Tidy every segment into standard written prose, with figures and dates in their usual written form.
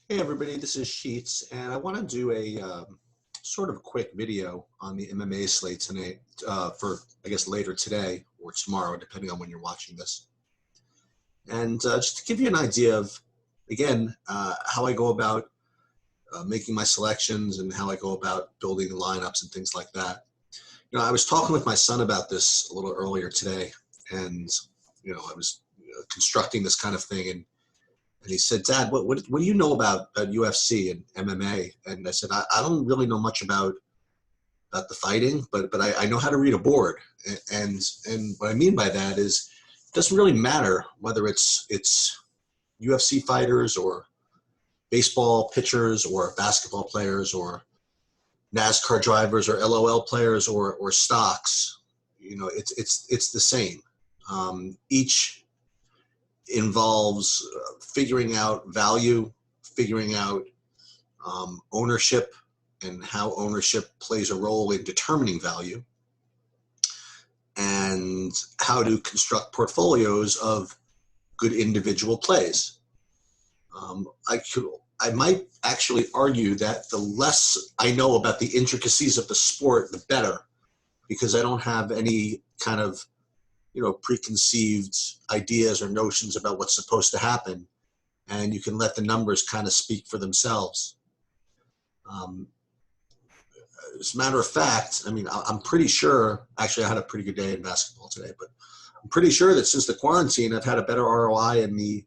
Hey everybody, this is Sheets, and I want to do a sort of quick video on the MMA slate tonight for, I guess, later today or tomorrow, depending on when you're watching this. And just to give you an idea of, again, how I go about making my selections and how I go about building lineups and things like that. I was talking with my son about this a little earlier today, and, I was constructing this kind of thing, and he said, "Dad, what do you know about UFC and MMA?" And I said, I don't really know much about the fighting, but I know how to read a board. And what I mean by that is it doesn't really matter whether it's UFC fighters or baseball pitchers or basketball players or NASCAR drivers or LOL players or stocks. It's the same. Each involves figuring out value, figuring out ownership, and how ownership plays a role in determining value, and how to construct portfolios of good individual plays. I might actually argue that the less I know about the intricacies of the sport, the better, because I don't have any kind of preconceived ideas or notions about what's supposed to happen, and you can let the numbers kind of speak for themselves. As a matter of fact, I mean, I'm pretty sure, actually I had a pretty good day in basketball today, but I'm pretty sure that since the quarantine, I've had a better ROI in the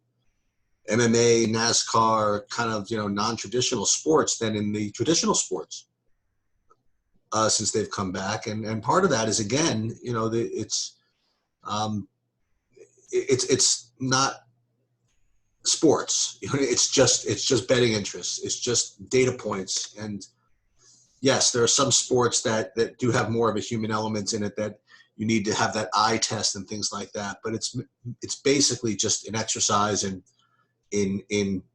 MMA, NASCAR kind of, non-traditional sports than in the traditional sports since they've come back. And part of that is, again, it's not sports. It's just betting interests. It's just data points. And yes, there are some sports that do have more of a human element in it, that you need to have that eye test and things like that. But it's basically just an exercise in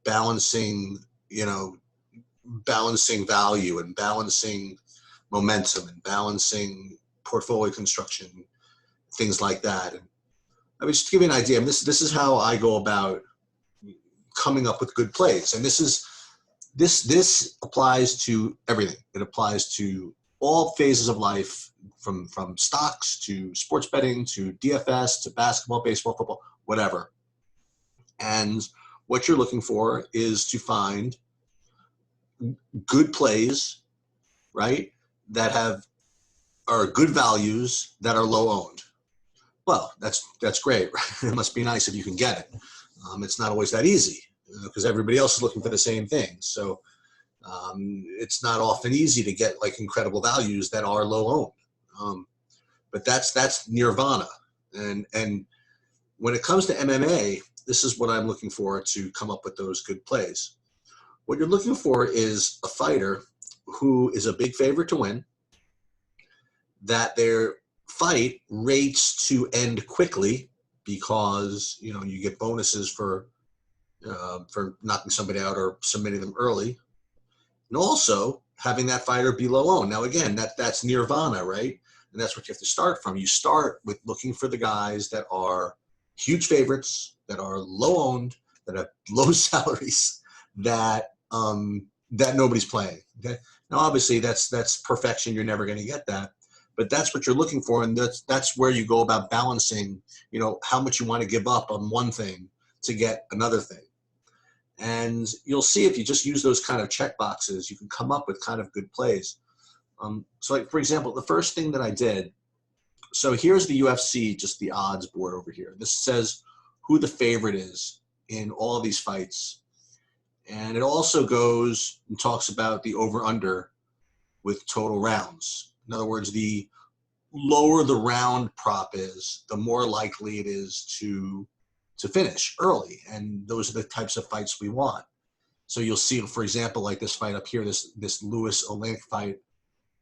balancing, balancing value and balancing momentum and balancing portfolio construction, things like that. And I mean, just to give you an idea, this is how I go about coming up with good plays. And this applies to everything. It applies to all phases of life, from stocks to sports betting to DFS to basketball, baseball, football, whatever. And what you're looking for is to find good plays, right, that are good values that are low owned. Well, that's great. Right? It must be nice if you can get it. It's not always that easy, because everybody else is looking for the same thing. So it's not often easy to get like incredible values that are low owned. But that's nirvana. And when it comes to MMA, this is what I'm looking for to come up with those good plays. What you're looking for is a fighter who is a big favorite to win, that their fight rates to end quickly because you get bonuses for knocking somebody out or submitting them early, and also having that fighter be low owned. Now again, that's nirvana, right? And that's what you have to start from. You start with looking for the guys that are huge favorites, that are low owned, that have low salaries, that nobody's playing. Okay? Now obviously that's perfection. You're never going to get that. But that's what you're looking for, and that's where you go about balancing, how much you want to give up on one thing to get another thing. And you'll see if you just use those kind of check boxes, you can come up with kind of good plays. So like, for example, the first thing that I did, so here's the UFC, just the odds board over here. This says who the favorite is in all of these fights. And it also goes and talks about the over-under with total rounds. In other words, the lower the round prop is, the more likely it is to finish early. And those are the types of fights we want. So you'll see, for example, like this fight up here, this Lewis Olenek fight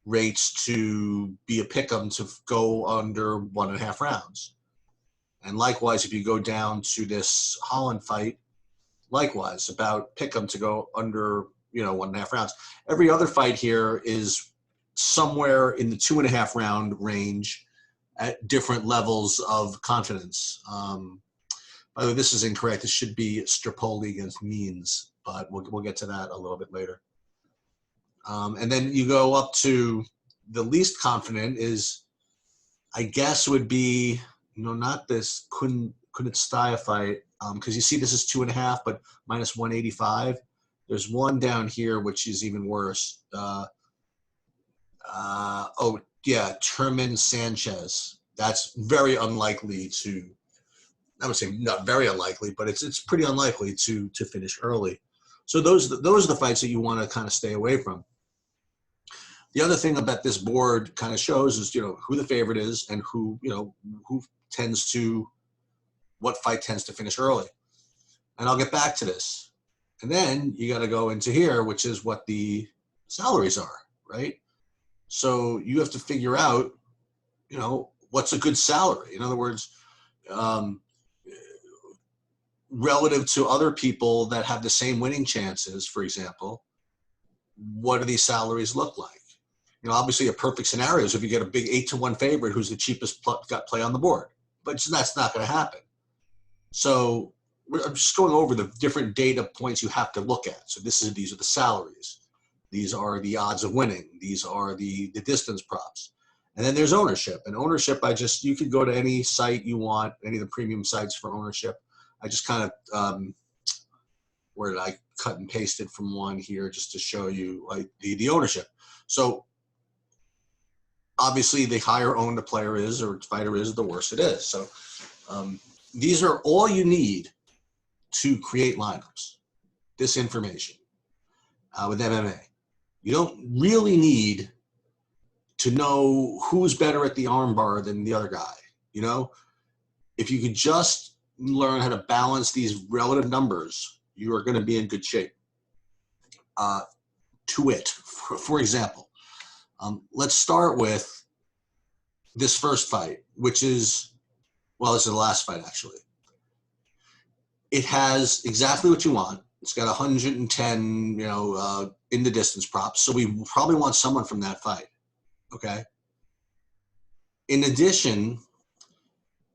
rates to be a pick'em to go under 1.5 rounds. And likewise, if you go down to this Holland fight, likewise, about pick'em to go under 1.5 rounds. Every other fight here is somewhere in the 2.5 round range at different levels of confidence. By the way, this is incorrect. It should be Strapoli against Means, but we'll get to that a little bit later. And then you go up to the least confident is, I guess, would be, not this Kunitskaya fight, because you see this is 2.5, but minus 185. There's one down here which is even worse. Termin Sanchez. That's very unlikely to. I would say not very unlikely, but it's pretty unlikely to finish early. So those are the fights that you want to kind of stay away from. The other thing about this board kind of shows is, who the favorite is and who what fight tends to finish early. And I'll get back to this. And then you got to go into here, which is what the salaries are, right? So you have to figure out, what's a good salary. In other words, relative to other people that have the same winning chances, for example, what do these salaries look like? Obviously a perfect scenario is if you get a big 8-1 favorite who's the cheapest play on the board, but that's not going to happen. So I'm just going over the different data points you have to look at. So these are the salaries. These are the odds of winning. These are the distance props. And then there's ownership. And ownership, you could go to any site you want, any of the premium sites for ownership. I just kind of, where did I cut and pasted from one here just to show you like the ownership. So obviously the higher owned the player is or fighter is, the worse it is. So these are all you need to create lineups, this information with MMA. You don't really need to know who's better at the armbar than the other guy. If you could just learn how to balance these relative numbers, you are going to be in good shape. For example, let's start with this first fight, which is, this is the last fight actually. It has exactly what you want. It's got 110, in the distance props. So we probably want someone from that fight. Okay. In addition,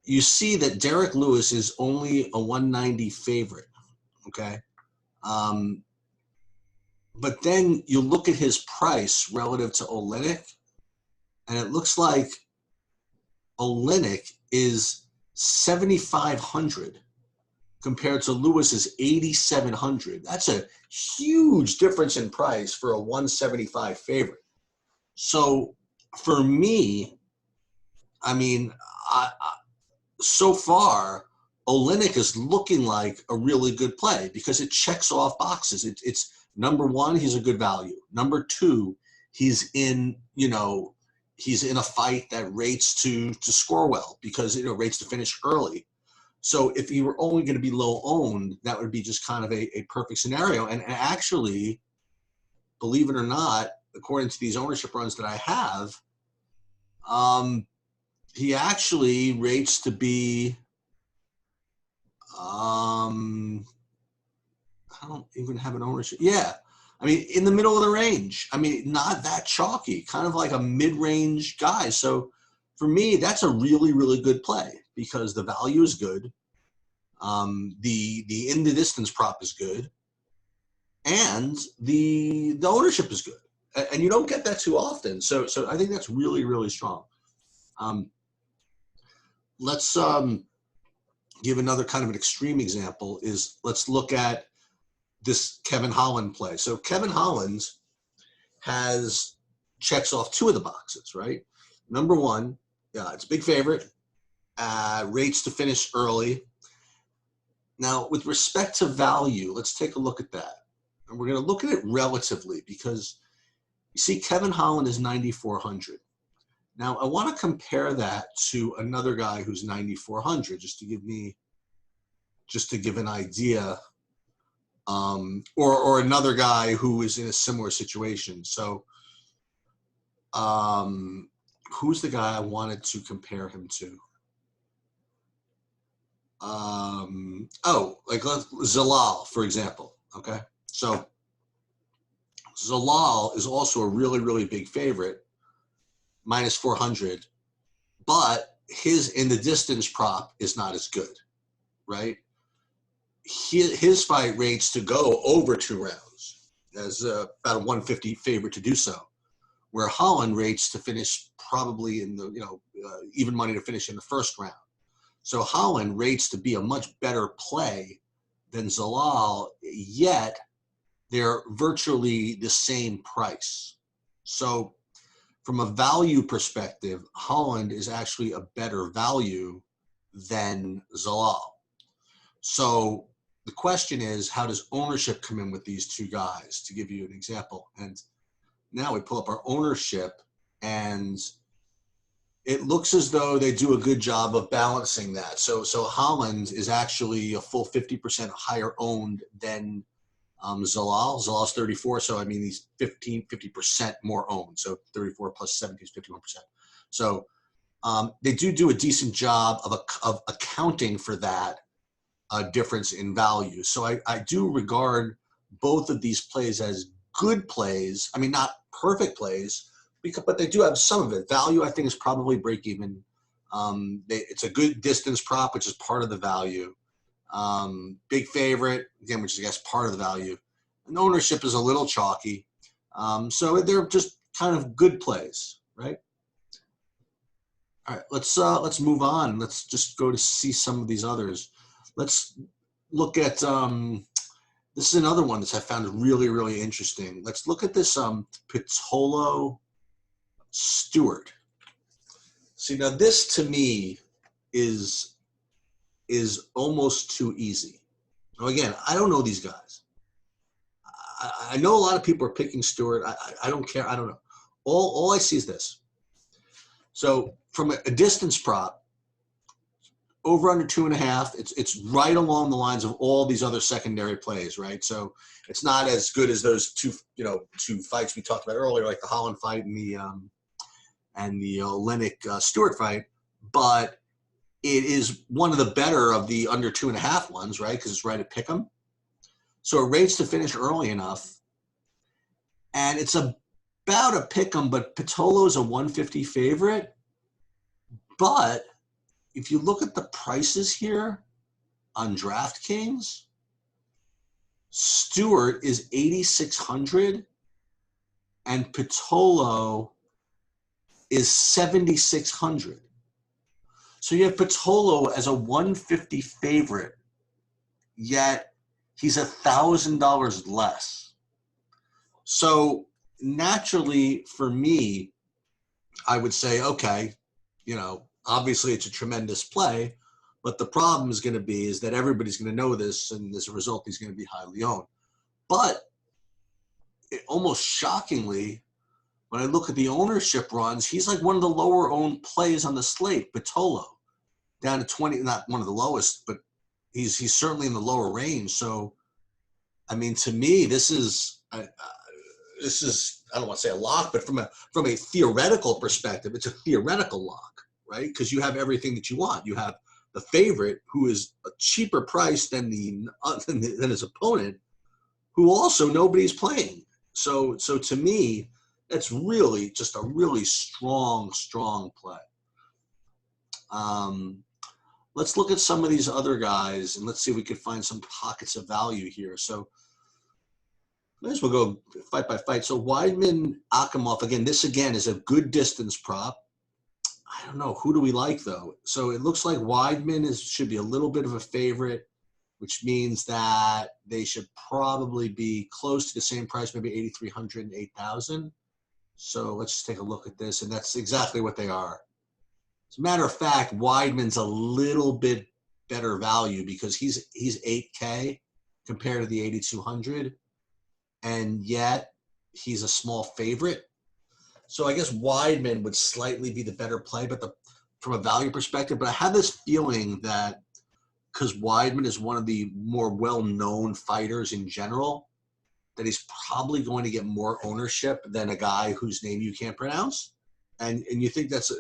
you see that Derek Lewis is only a 190 favorite. Okay. But then you look at his price relative to Oleinik, and it looks like Oleinik is 7,500 compared to Lewis's 8,700. That's a huge difference in price for a 175 favorite. So for me, so far, Oleinik is looking like a really good play because it checks off boxes. It's number one, he's a good value. Number two, he's in a fight that rates to score well because rates to finish early. So if he were only going to be low owned, that would be just kind of a perfect scenario. And actually, believe it or not, according to these ownership runs that I have, he actually rates to be, I don't even have an ownership. Yeah. In the middle of the range. Not that chalky, kind of like a mid-range guy. So for me, that's a really, really good play because the value is good. The in the distance prop is good. And the ownership is good. And you don't get that too often. So I think that's really, really strong. Let's give another kind of an extreme example is let's look at this Kevin Holland play. So Kevin Holland checks off two of the boxes, right? Number one, it's a big favorite, rates to finish early. Now, with respect to value, let's take a look at that. And we're going to look at it relatively because you see Kevin Holland is 9,400. Now, I want to compare that to another guy who's 9,400 just to give an idea, or another guy who is in a similar situation. So who's the guy I wanted to compare him to? Like Zalal, for example. Okay. So Zalal is also a really, really big favorite, minus 400, but his in the distance prop is not as good, right? his fight rates to go over 2 rounds as about a 150 favorite to do so, where Holland rates to finish probably in the, even money to finish in the first round. So Holland rates to be a much better play than Zalal, yet they're virtually the same price. So from a value perspective, Holland is actually a better value than Zalal. So the question is, how does ownership come in with these two guys? To give you an example, and now we pull up our ownership, and it looks as though they do a good job of balancing that. So Holland is actually a full 50% higher owned than Zalal. Zalal's 34, so I mean he's 50% more owned. So 34 plus 70 is 51%. So they do a decent job of accounting for that difference in value. So I do regard both of these plays as good plays. I mean, not perfect plays, but they do have some of it. Value, I think, is probably break even. It's a good distance prop, which is part of the value. Big favorite, again, which is, I guess, part of the value. And ownership is a little chalky. So they're just kind of good plays, right? All right, let's move on. Let's just go to see some of these others. Let's look at this is another one that I found really, really interesting. Let's look at this Patolo Stewart. See, now this to me is almost too easy. Now, again, I don't know these guys. I know a lot of people are picking Stewart. I don't care. I don't know. All I see is this. So from a distance prop, over under 2.5, it's right along the lines of all these other secondary plays, right? So it's not as good as those two fights we talked about earlier, like the Holland fight and the Olenek Stewart fight, but it is one of the better of the under 2.5 ones, right? Because it's right at pick'em. So it rates to finish early enough, and it's about a pick'em, but Patolo's a 150 favorite. But if you look at the prices here on DraftKings, Stewart is 8,600 and Patolo is 7,600. So you have Patolo as a 150 favorite, yet he's $1,000 less. So naturally for me, I would say, okay, obviously it's a tremendous play, but the problem is going to be is that everybody's going to know this, and as a result, he's going to be highly owned. But almost shockingly, when I look at the ownership runs, he's like one of the lower owned plays on the slate, Patolo, down to 20, not one of the lowest, but he's certainly in the lower range. So, I mean, to me, this is I don't want to say a lock, but from a theoretical perspective, it's a theoretical lock, right? Because you have everything that you want. You have the favorite, who is a cheaper price than than his opponent, who also nobody's playing. So to me, that's really just a really strong play. Let's look at some of these other guys, and let's see if we can find some pockets of value here. So might as well go fight by fight. So Weidman Akamoth, this again is a good distance prop. I don't know. Who do we like, though? So it looks like Weidman should be a little bit of a favorite, which means that they should probably be close to the same price, maybe 8,300 and 8,000. So let's just take a look at this, and that's exactly what they are. As a matter of fact, Weidman's a little bit better value because he's 8K compared to the 8,200, and yet he's a small favorite. So I guess Weidman would slightly be the better play, but from a value perspective. But I have this feeling that because Weidman is one of the more well-known fighters in general, that he's probably going to get more ownership than a guy whose name you can't pronounce. And you think that's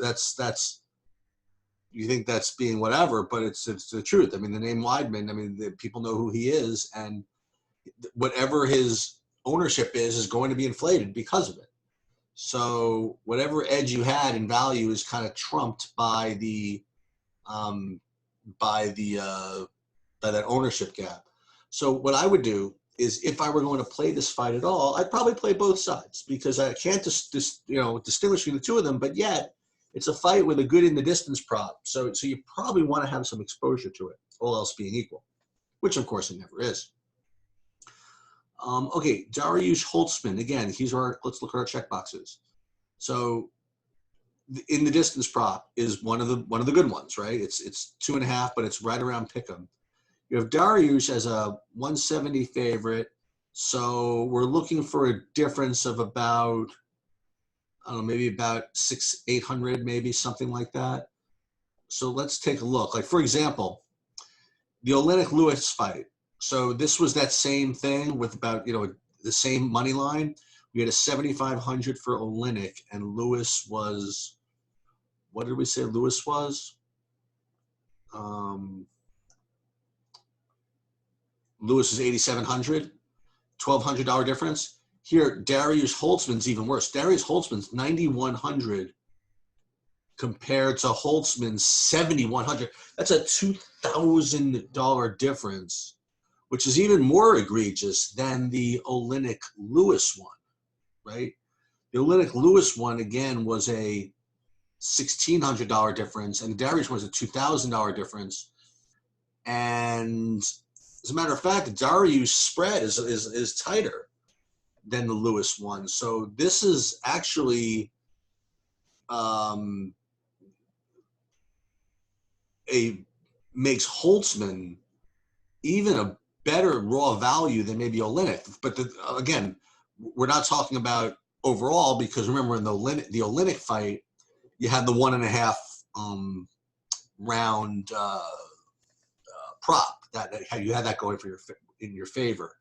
you think that's being whatever, but it's the truth. I mean, the name Weidman, people know who he is, and whatever his ownership is going to be inflated because of it. So whatever edge you had in value is kind of trumped by that ownership gap. So what I would do is, if I were going to play this fight at all, I'd probably play both sides, because I can't distinguish between the two of them. But yet, it's a fight with a good in the distance prop. So you probably want to have some exposure to it, all else being equal, which of course it never is. Okay, Dariush Holtzman, again, let's look at our check boxes. So in the distance prop is one of the good ones, right? It's 2.5, but it's right around pick'em. You have Dariush as a 170 favorite, so we're looking for a difference of about, I don't know, maybe about 600-800, maybe something like that. So let's take a look. Like, for example, the Olenek Lewis fight. So this was that same thing with about, the same money line. We had a 7,500 for Olenek, and Lewis was, what did we say Lewis was? Lewis is 8,700, $1,200 difference. Here, Dariush Holtzman's even worse. Dariush Holtzman's 9,100 compared to Holtzman's 7,100. That's a $2,000 difference, which is even more egregious than the Olenek Lewis one, right? The Olenek Lewis one, again, was a $1,600 difference, and the Dariush was a $2,000 difference. And as a matter of fact, the Dariush spread is tighter than the Lewis one. So this is actually makes Holtzman even a better raw value than maybe Olenek. But again, we're not talking about overall, because remember, in the Olenek fight, you had the 1.5 round prop that you had that going in your favor.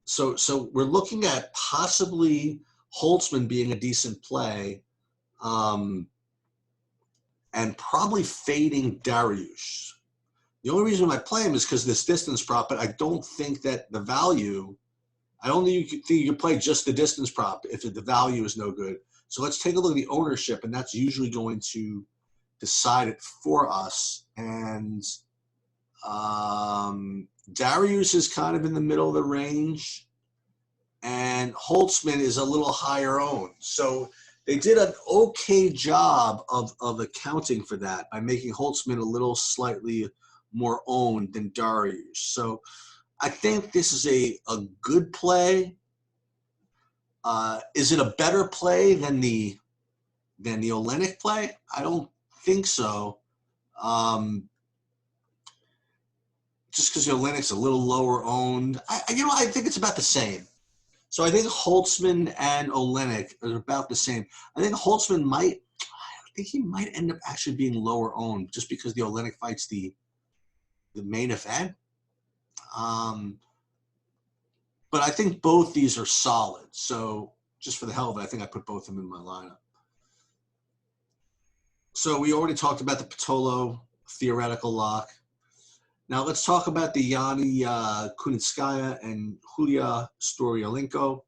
So we're looking at possibly Holtzman being a decent play, and probably fading Dariush. The only reason I play him is because of this distance prop, but I don't think that the value, I don't think you can play just the distance prop if the value is no good. So let's take a look at the ownership, and that's usually going to decide it for us. And Dariush is kind of in the middle of the range, and Holtzman is a little higher owned. So they did an okay job of accounting for that by making Holtzman a little slightly more owned than Dariush. So I think this is a good play. Is it a better play than the Olenek play? I don't think so. Just because the Olenek's a little lower owned. I think it's about the same. So I think Holtzman and Olenek are about the same. I think Holtzman might end up actually being lower owned just because the Olenek fight's the main event. But I think both these are solid. So just for the hell of it, I think I put both of them in my lineup. So we already talked about the Patolo theoretical lock. Now let's talk about the Yanni Kunitskaya and Julia Storyolenko.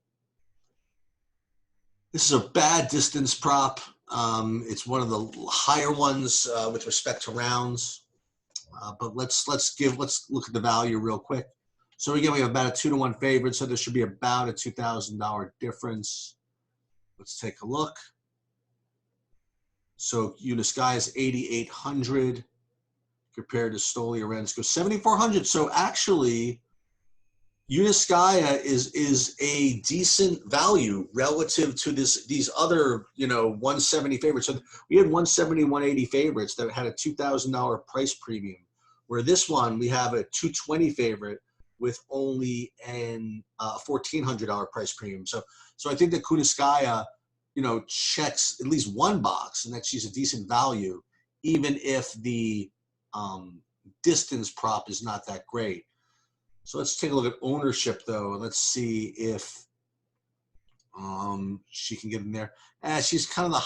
This is a bad distance prop. It's one of the higher ones with respect to rounds. But let's look at the value real quick. So again, we have about a 2-to-1 favorite, so there should be about a $2,000 difference. Let's take a look. So Kunitskaya is 8,800 compared to Stolyarenko 7,400. So actually, Kunitskaya is a decent value relative to these other 170 favorites. So we had 170, 180 favorites that had a $2,000 price premium, where this one we have a 220 favorite with only a $1,400 price premium. So I think that Kunitskaya, checks at least one box, and that she's a decent value, even if the distance prop is not that great. So let's take a look at ownership, though, and let's see if she can get in there. She's kind of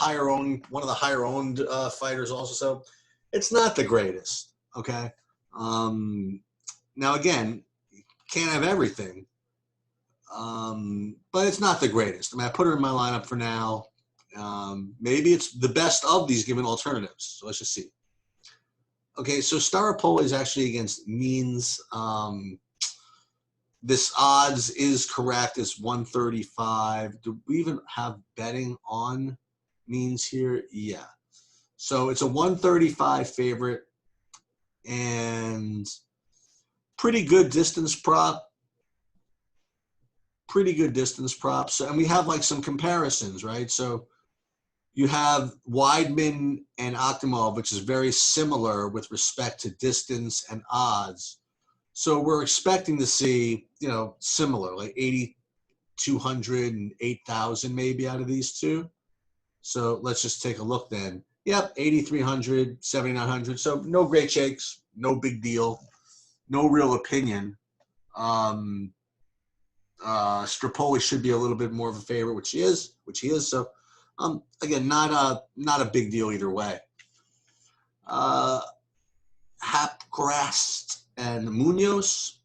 one of the higher owned fighters also, so it's not the greatest, okay? Now, again, you can't have everything, but it's not the greatest. I mean, I put her in my lineup for now. Maybe it's the best of these given alternatives, so let's just see. Okay, so Staropol is actually against Means. This odds is correct. It's 135. Do we even have betting on means here? Yeah. So it's a 135 favorite and pretty good distance prop. Pretty good distance props. And we have like some comparisons, right? So you have Weidman and Akamoth, which is very similar with respect to distance and odds. So we're expecting to see, similar, like 8,200 and 8,000 maybe out of these two. So let's just take a look then. Yep, 8,300, 7,900. So no great shakes, no big deal, no real opinion. Strapoli should be a little bit more of a favorite, which he is. So, again, not a big deal either way. Hapcrast and Munoz.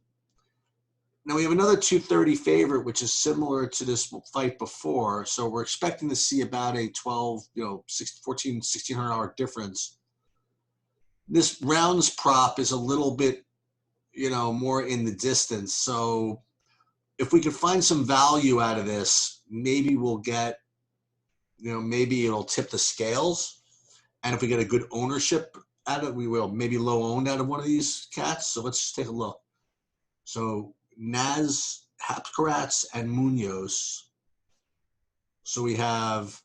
Now we have another 230 favorite, which is similar to this fight before. So we're expecting to see about a 12, $1,600 difference. This rounds prop is a little bit, more in the distance. So if we can find some value out of this, maybe we'll get, maybe it'll tip the scales. And if we get a good ownership out of it, we will. Maybe low owned out of one of these cats. So let's just take a look. So Naz, Hapcrast, and Munoz. So we have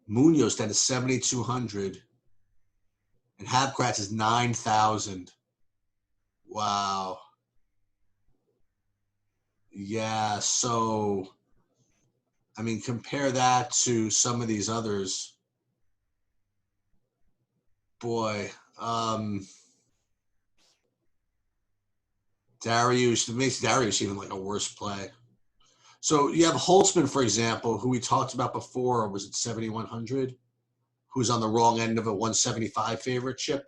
Munoz that is 7,200. And Hapcrast is 9,000. Wow. Yeah, so, compare that to some of these others. Boy, Dariush, it makes Dariush even like a worse play. So you have Holtzman, for example, who we talked about before, was it 7,100? Who's on the wrong end of a 175 favorite chip.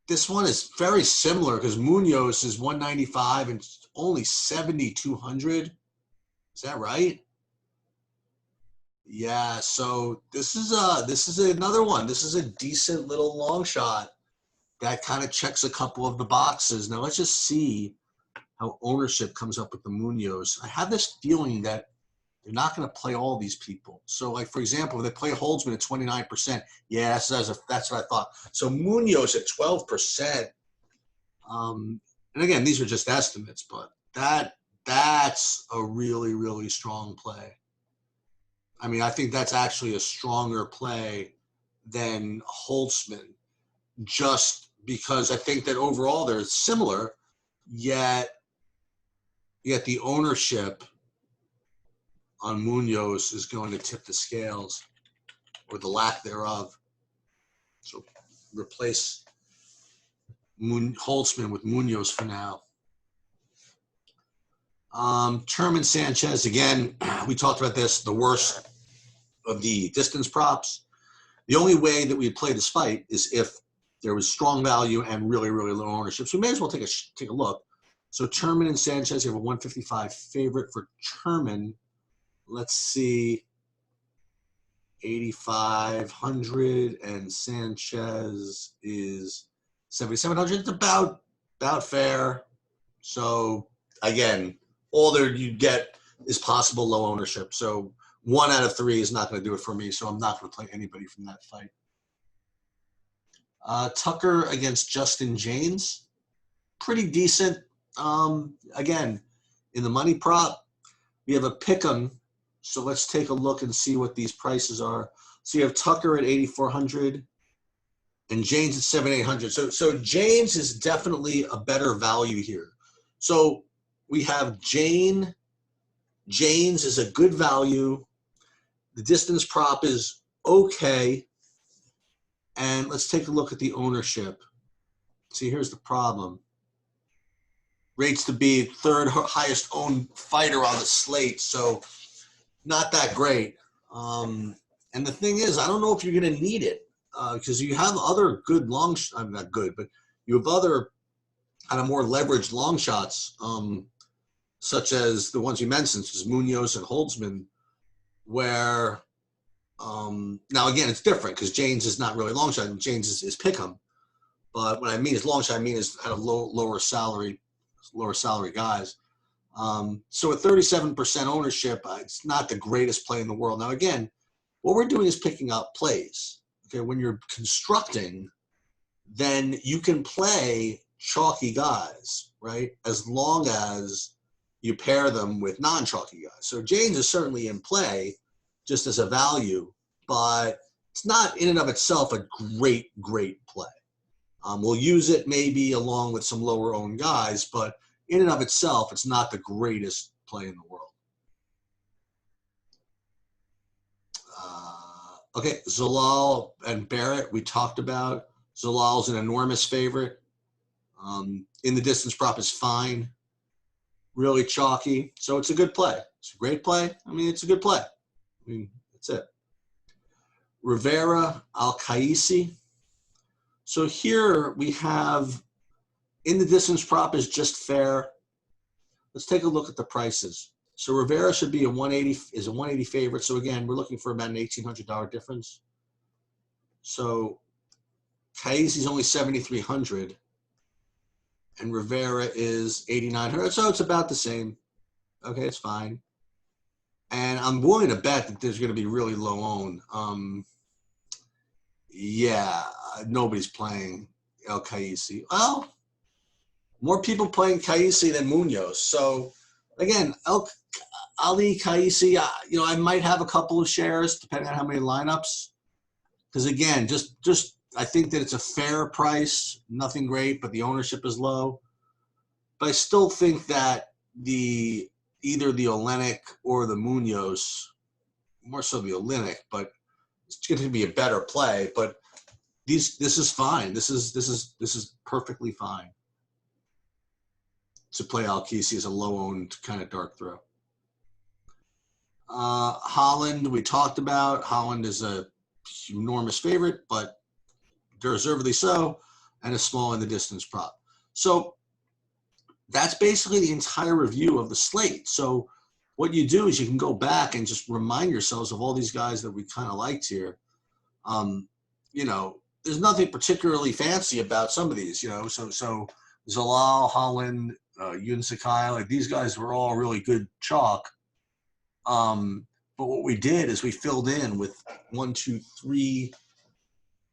This one is very similar because Munoz is 195 and only 7,200. Is that right? Yeah, so this is another one. This is a decent little long shot that kind of checks a couple of the boxes. Now let's just see how ownership comes up with the Munoz. I have this feeling that they're not going to play all these people. So, like, for example, if they play Holtzman at 29%, yeah, that's what I thought. So Munoz at 12%. And again, these are just estimates, but that's a really, really strong play. I think that's actually a stronger play than Holtzman, just because I think that overall they're similar, yet the ownership on Munoz is going to tip the scales, or the lack thereof. So replace Holtzman with Munoz for now. Terman Sanchez, again, we talked about this, the worst of the distance props. The only way that we'd play this fight is if there was strong value and really, really low ownership. So we may as well take a look. So Terman and Sanchez, you have a 155 favorite for Terman. Let's see, 8,500, and Sanchez is 7,700. It's about fair. So again, all there you get is possible low ownership. So 1 out of 3 is not going to do it for me. So I'm not going to play anybody from that fight. Tucker against Justin James, pretty decent. Again, in the money prop, we have a pick'em. So let's take a look and see what these prices are. So you have Tucker at 8,400 and James at 7,800. So James is definitely a better value here. So we have James is a good value. The distance prop is okay. And let's take a look at the ownership. See, here's the problem. Rates to be third highest owned fighter on the slate. So not that great. And the thing is, I don't know if you're going to need it because you have other good I'm not good, but you have other kind of more leveraged long shots, such as the ones you mentioned, such as Munoz and Holtzman, where now again, it's different because James is not really long shot. James is pick 'em. But what I mean is long shot, I mean is kind of lower salary guys. So at 37% ownership, it's not the greatest play in the world. Now, again, what we're doing is picking up plays. Okay, when you're constructing, then you can play chalky guys, right? As long as you pair them with non-chalky guys. So James is certainly in play just as a value, but it's not in and of itself a great play. We'll use it maybe along with some lower owned guys, but in and of itself, it's not the greatest play in the world. Okay, Zalal and Barrett, we talked about. Zalal's an enormous favorite. In the distance prop is fine. Really chalky. So it's a good play. It's a great play. I mean, it's a good play. I mean, that's it. Rivera, Al-Qaisi. So here we have, in the distance prop is just fair. Let's take a look at the prices. So Rivera should be a 180 favorite. So again, we're looking for about an $1,800 difference. So Qaisi's only 7,300 and Rivera is 8,900. So it's about the same. Okay, it's fine. And I'm willing to bet that there's going to be really low owned. Yeah, nobody's playing El Qaisi. Well, more people playing Qaisi than Munoz. So again, Ali Qaisi, I might have a couple of shares depending on how many lineups. Because again, just I think that it's a fair price, nothing great, but the ownership is low. But I still think that either the Olenek or the Munoz, more so the Olenek, but it's going to be a better play. But this is fine. This is perfectly fine to play Al-Qaisi as a low-owned kind of dark throw. Holland, we talked about. Holland is a enormous favorite, but deservedly so, and a small in the distance prop. So that's basically the entire review of the slate. So what you do is you can go back and just remind yourselves of all these guys that we kind of liked here. There's nothing particularly fancy about some of these, so Zalal, Holland, Yun Sakai, like these guys were all really good chalk. But what we did is we filled in with 1, 2, 3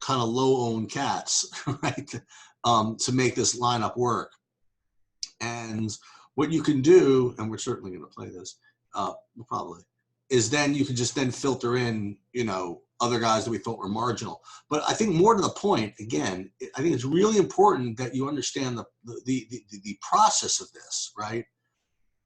kind of low-owned cats, right, to make this lineup work. And what you can do, and we're certainly going to play this, probably, is then you can just then filter in, other guys that we thought were marginal. But I think more to the point, again, I think it's really important that you understand the process of this, right,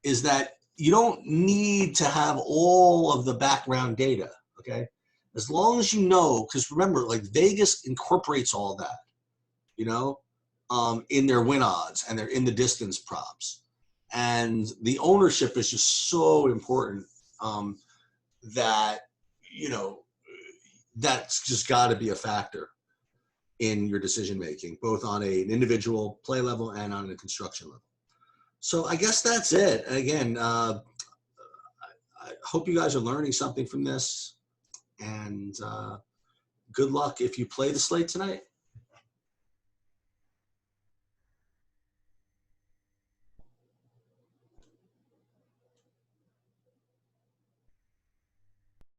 is that you don't need to have all of the background data, okay? As long as you know, because remember, like Vegas incorporates all that, in their win odds and they're in the distance props. And the ownership is just so important that, that's just got to be a factor in your decision-making, both on an individual play level and on a construction level. So I guess that's it. And again, I hope you guys are learning something from this, and good luck if you play the slate tonight.